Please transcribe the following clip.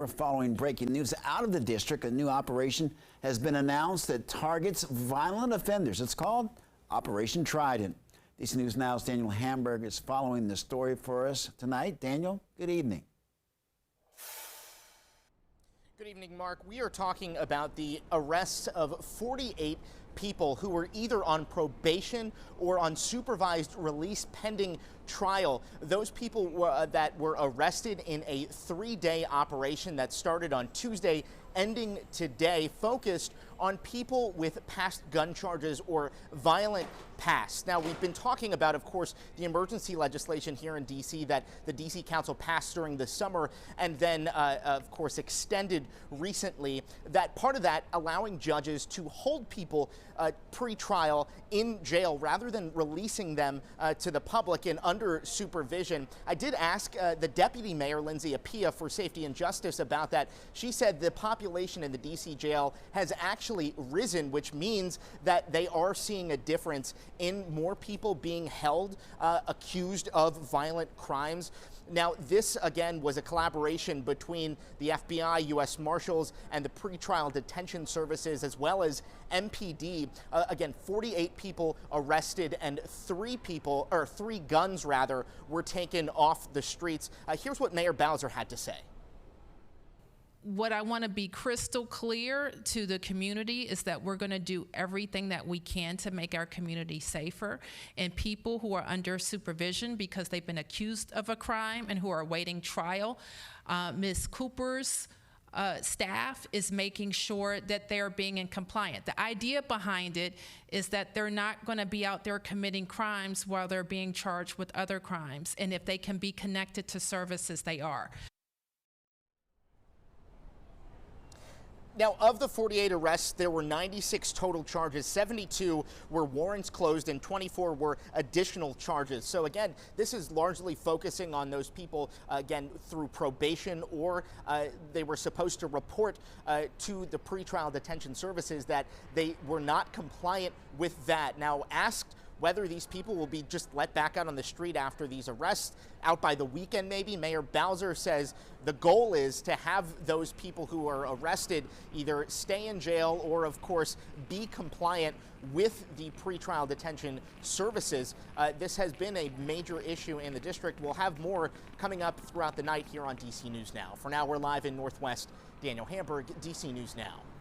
following breaking news out of the district. A new operation has been announced that targets violent offenders. It's called Operation Trident. DC News Now's Daniel Hamburg is following the story for us tonight. Daniel, good evening. Good evening, Mark. We are talking about the arrests of 48 people who were either on probation or on supervised release pending trial. Those people that were arrested in a 3-day operation that started on Tuesday, ending today, focused on people with past gun charges or violent past. Now, we've been talking about, of course, the emergency legislation here in D.C. that the D.C. Council passed during the summer and then, of course, extended recently. That part of that allowing judges to hold people pre-trial in jail rather than releasing them to the public and under supervision. I did ask the Deputy Mayor, Lindsay Appiah, for Safety and Justice about that. She said the population in the D.C. jail has actually risen, which means that they are seeing a difference in more people being held accused of violent crimes. Now, this, again, was a collaboration between the FBI, U.S. Marshals, and the pretrial detention services, as well as MPD. Again, 48 people arrested and 3 guns, were taken off the streets. Here's what Mayor Bowser had to say. What I want to be crystal clear to the community is that we're going to do everything that we can to make our community safer, and people who are under supervision because they've been accused of a crime and who are awaiting trial. Ms. Cooper's staff is making sure that they're being in compliant. The idea behind it is that they're not going to be out there committing crimes while they're being charged with other crimes, and if they can be connected to services, they are. Now, of the 48 arrests, there were 96 total charges. 72 were warrants closed and 24 were additional charges. So again, this is largely focusing on those people, again, through probation, or they were supposed to report to the pretrial detention services that they were not compliant with that. Now, asked whether these people will be just let back out on the street after these arrests, out by the weekend maybe, Mayor Bowser says the goal is to have those people who are arrested either stay in jail or, of course, be compliant with the pretrial detention services. This has been a major issue in the district. We'll have more coming up throughout the night here on DC News Now. For now, we're live in Northwest. Daniel Hamburg, DC News Now.